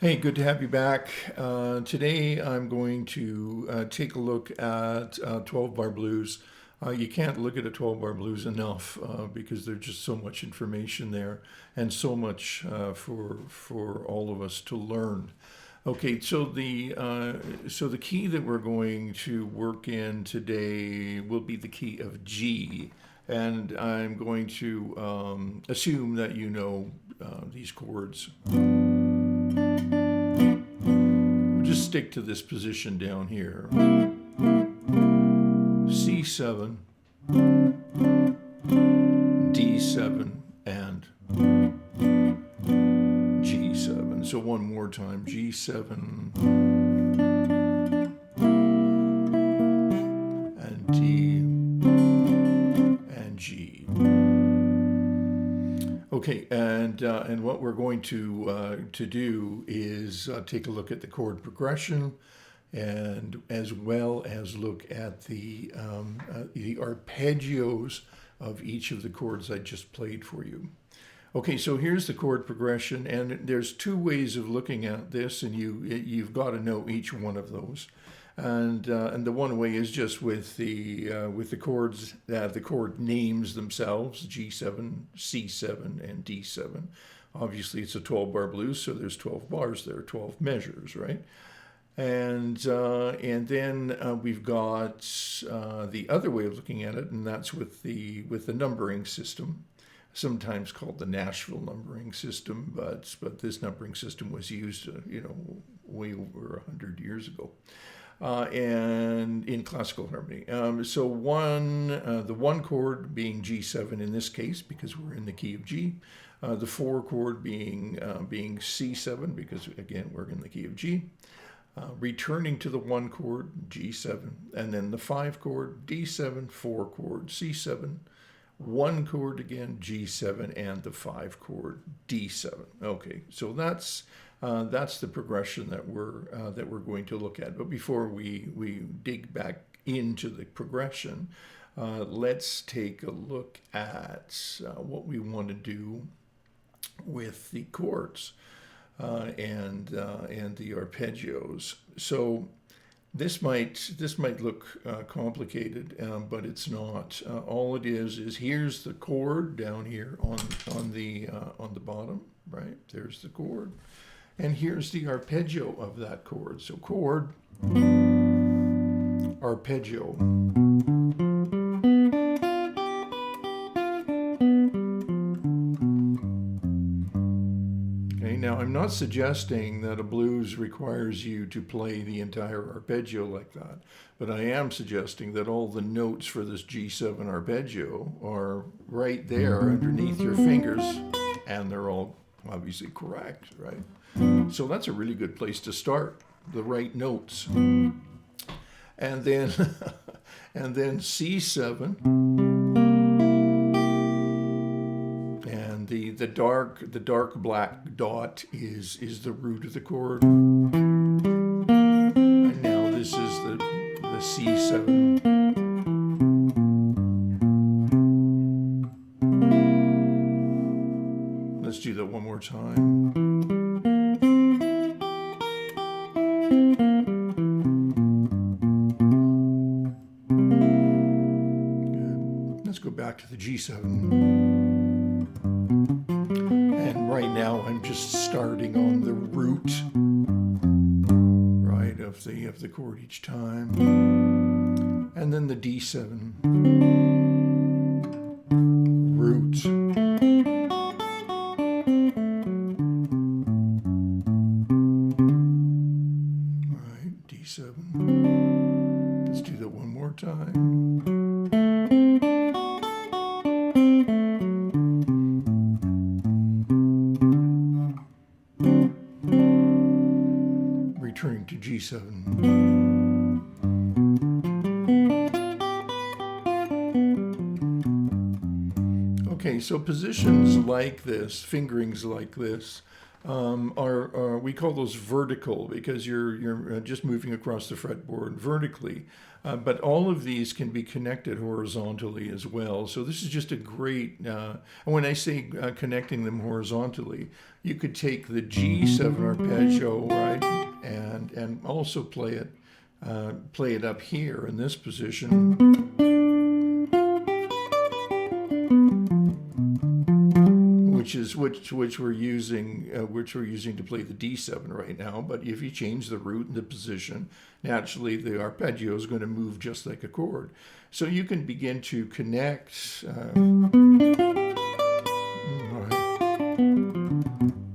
Hey, good to have you back. Today I'm going to take a look at 12-bar blues. You can't look at a 12-bar blues enough because there's just so much information there and so much for all of us to learn. Okay, so the key that we're going to work in today will be the key of G, and I'm going to assume that you know these chords. Just stick to this position down here. C7, D7, and G7. So one more time, G7 and D and G. Okay, and what we're going to do is take a look at the chord progression, and as well as look at the arpeggios of each of the chords I just played for you. Okay, so here's the chord progression, and there's two ways of looking at this, and you've got to know each one of those. And the one way is just with the chords, the chord names themselves, G7, C7, and D7. Obviously, it's a 12-bar blues, so there's 12 bars there, 12 measures, right? And then we've got the other way of looking at it, and that's with the numbering system, sometimes called the Nashville numbering system, but this numbering system was used, way over 100 years ago. And in classical harmony. So the one chord being G7 in this case, because we're in the key of G. The 4 chord being C7, because again, we're in the key of G. Returning to the 1 chord, G7. And then the 5 chord, D7, 4 chord, C7. 1 chord again, G7, and the 5 chord, D7. Okay, so that's the progression that we're going to look at. But before we dig back into the progression, let's take a look at what we want to do with the chords and the arpeggios. So this might look complicated, but it's not. All it is here's the chord down here on the bottom, right? There's the chord. And here's the arpeggio of that chord. So chord, arpeggio. Okay, now I'm not suggesting that a blues requires you to play the entire arpeggio like that, but I am suggesting that all the notes for this G7 arpeggio are right there underneath your fingers, and they're all obviously correct, right? So that's a really good place to start, the right notes. And then C7, and the dark black dot is the root of the chord. And now this is the C7. Let's do that one more time. Back to the G7, and right now I'm just starting on the root, right, of the chord each time, and then the D7 root, right, D7. Let's do that one more time. Returning to G7. Okay, so positions like this, fingerings like this, are we call those vertical because you're just moving across the fretboard vertically. But all of these can be connected horizontally as well. So this is just a great, and when I say connecting them horizontally, you could take the G7 arpeggio, right, and also play it up here in this position, which we're using to play the D7 right now. But if you change the root and the position, naturally the arpeggio is going to move just like a chord. So you can begin to connect,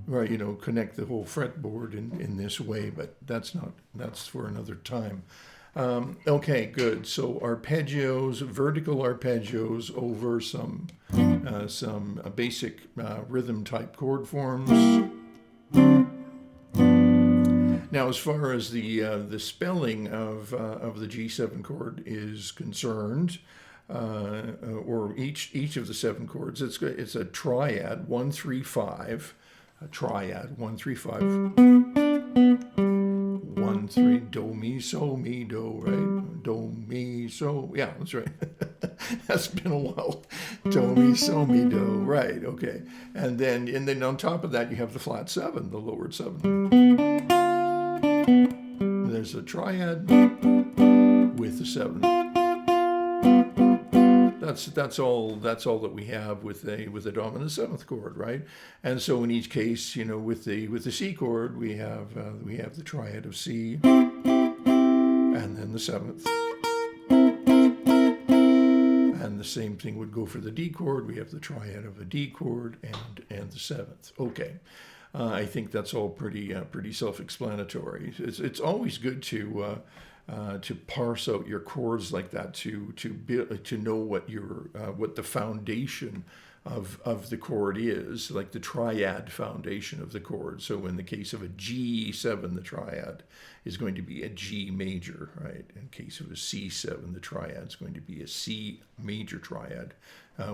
right, connect the whole fretboard in this way. But that's for another time. Okay, good. So arpeggios, vertical arpeggios over some basic rhythm type chord forms. Now, as far as the spelling of the G7 chord is concerned, or each of the 7 chords, it's a triad 1-3-5, a triad 1-3-5. 1-3, do mi so mi do, right? Do mi so, yeah, that's right. That's been a while. Do mi so mi do, right? Okay, and then on top of that you have the flat 7, the lowered 7. There's a triad with the 7. That's all that we have with a dominant 7th chord, right? And so in each case, with the C chord, we have the triad of C, and then the 7th, and the same thing would go for the D chord. We have the triad of a D chord and the 7th. Okay, I think that's all pretty self-explanatory. It's always good to parse out your chords like that, to know what the foundation of the chord is, like the triad foundation of the chord. So in the case of a G7, the triad is going to be a G major, right? In case of a C7, the triad is going to be a C major triad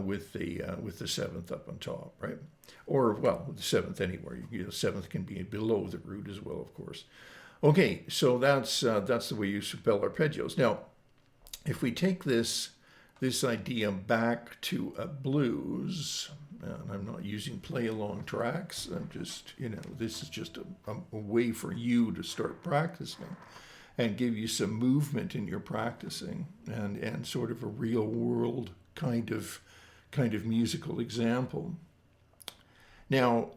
with the 7th up on top, right? Or, well, the 7th anywhere. 7th can be below the root as well, of course. Okay, so that's the way you spell arpeggios. Now, if we take this idea back to a blues, and I'm not using play-along tracks, I'm just, this is just a way for you to start practicing and give you some movement in your practicing and sort of a real-world kind of musical example. Now,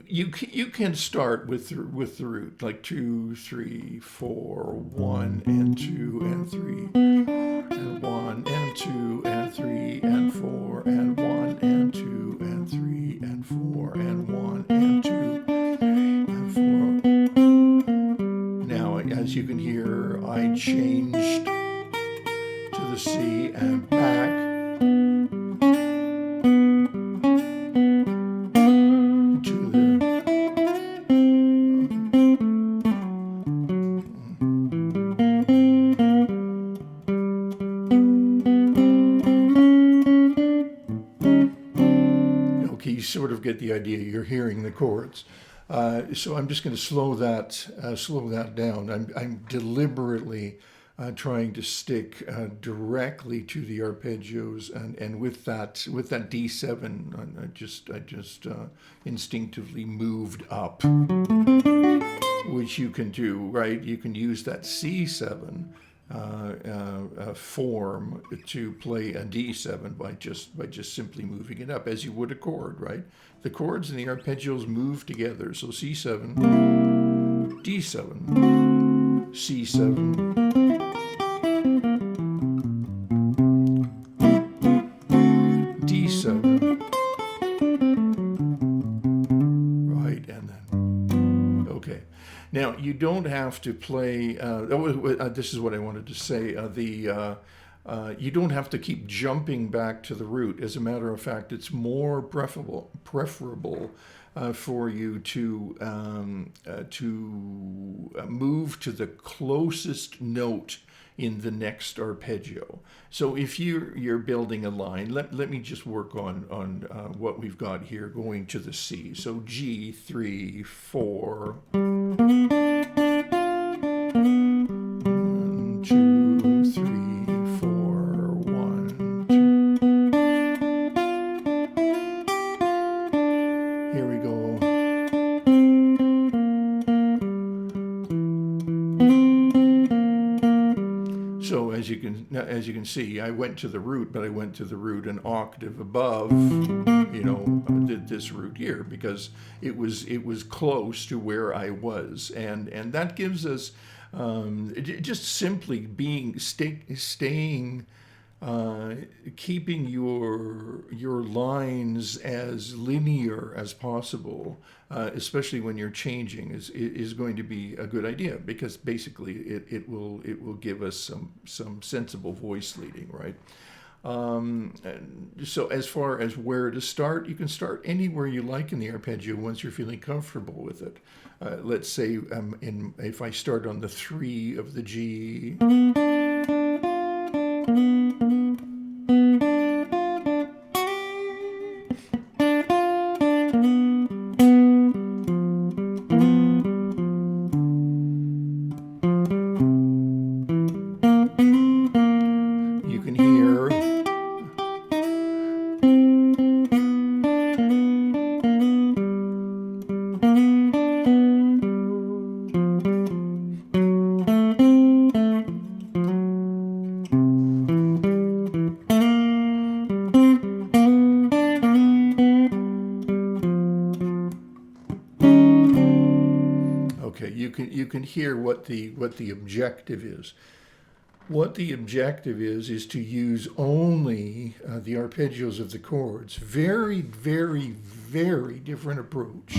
you can start with the root, like 2, 3, 4, 1 and 2 and 3, and 1 and 2 and 3 and 4 and 1 and 2 and 3 and 4 and 1 and 2 and 4. Now, as you can hear, I changed to the C and back. Sort of get the idea. You're hearing the chords, so I'm just going to slow that down. I'm deliberately trying to stick directly to the arpeggios, and with that D7, I just instinctively moved up, which you can do, right? You can use that C7 form to play a D7 by just simply moving it up, as you would a chord, right? The chords and the arpeggios move together. So C7, D7, C7, D7, right, and then okay. Now, you don't have to play, this is what I wanted to say, you don't have to keep jumping back to the root. As a matter of fact, it's more preferable for you to move to the closest note in the next arpeggio. So if you're building a line, let me just work on what we've got here going to the C. So G, 3, 4, 1, 2, 3, 4, 1, 2. Here we go. So as you can see, I went to the root, but I went to the root an octave above, this root here, because it was close to where I was, and that gives us just simply staying. Keeping your lines as linear as possible, especially when you're changing, is going to be a good idea, because basically it will give us some sensible voice leading, right? And so as far as where to start, you can start anywhere you like in the arpeggio once you're feeling comfortable with it. Let's say if I start on the 3 of the G. You can hear you can hear what the objective is. What the objective is to use only the arpeggios of the chords. Very, very, very different approach,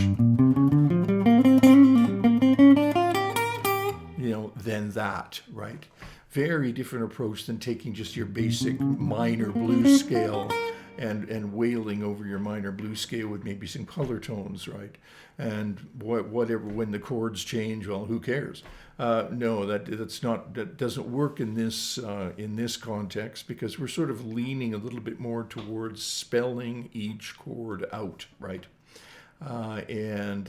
than that, right? Very different approach than taking just your basic minor blues scale and wailing over your minor blues scale with maybe some color tones, right? And whatever, when the chords change, well, who cares? No, that doesn't work in this context, because we're sort of leaning a little bit more towards spelling each chord out, right? And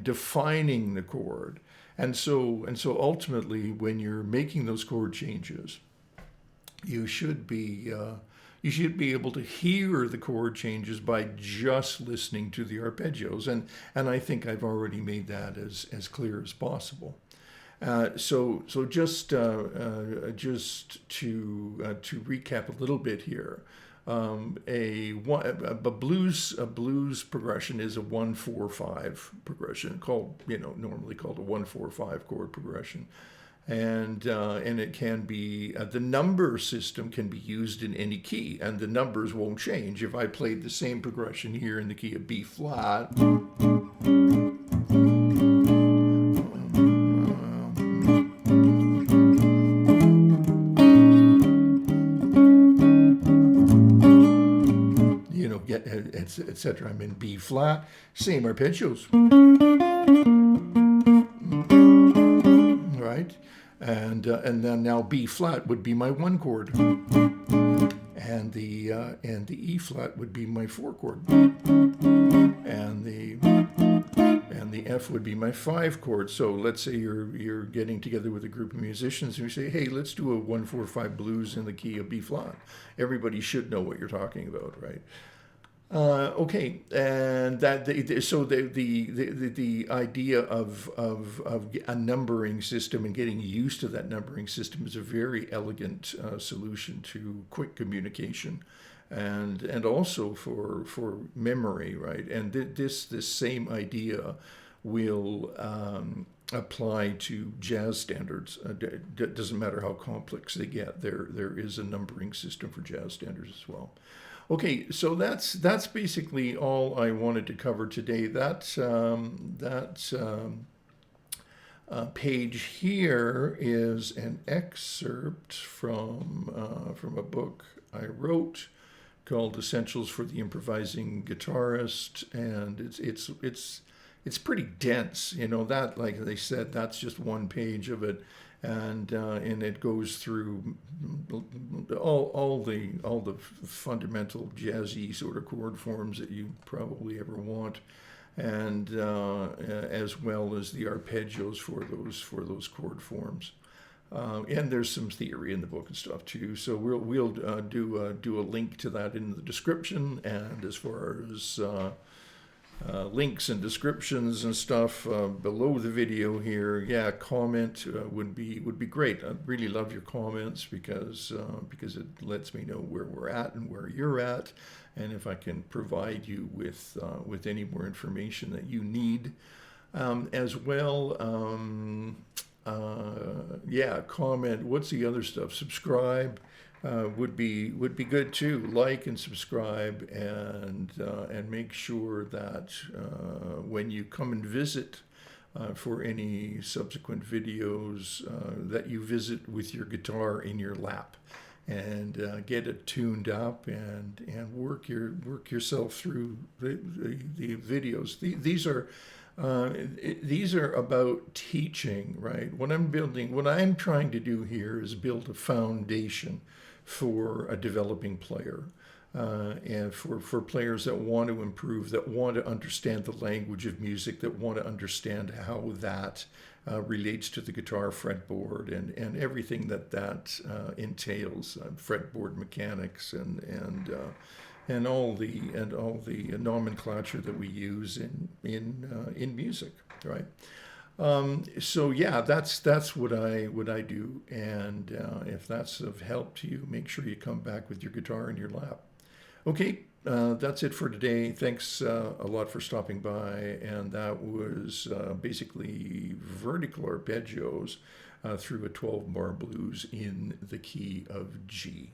defining the chord. And so ultimately, when you're making those chord changes, you should be able to hear the chord changes by just listening to the arpeggios, and I think I've already made that as clear as possible. So just to recap a little bit here, a blues progression is a 1-4-5 progression, normally called a 1-4-5 chord progression. And it can be, the number system can be used in any key, and the numbers won't change. If I played the same progression here in the key of B flat, etc. I'm in B flat, same arpeggios, right? And then now B flat would be my 1 chord, and the E flat would be my 4 chord, and the F would be my 5 chord. So let's say you're getting together with a group of musicians and you say, hey, let's do a 1-4-5 blues in the key of B flat. Everybody should know what you're talking about, right? Okay, and the idea of a numbering system and getting used to that numbering system is a very elegant solution to quick communication, and also for memory, right? And this same idea will apply to jazz standards. It doesn't matter how complex they get. There is a numbering system for jazz standards as well. Okay, so that's basically all I wanted to cover today. That page here is an excerpt from a book I wrote called "Essentials for the Improvising Guitarist," and it's pretty dense. That, like they said, that's just one page of it. and it goes through all the fundamental jazzy sort of chord forms that you probably ever want, and as well as the arpeggios for those chord forms. And there's some theory in the book and stuff too. So we'll do a link to that in the description. And as far as links and descriptions and stuff below the video here, yeah, comment would be great. I'd really love your comments because it lets me know where we're at and where you're at, and if I can provide you with any more information that you need, as well. Yeah, comment. What's the other stuff? Subscribe would be good too. Like and subscribe, and make sure that when you come and visit for any subsequent videos, that you visit with your guitar in your lap and get it tuned up and work yourself through the videos. These are about teaching, right? What I'm trying to do here is build a foundation for a developing player, and for players that want to improve, that want to understand the language of music, that want to understand how that relates to the guitar fretboard and everything that entails, fretboard mechanics and all the nomenclature that we use in music, right? So yeah, that's what I do, and if that's of help to you, make sure you come back with your guitar in your lap. Okay, that's it for today. Thanks a lot for stopping by, and that was basically vertical arpeggios through a 12-bar blues in the key of G.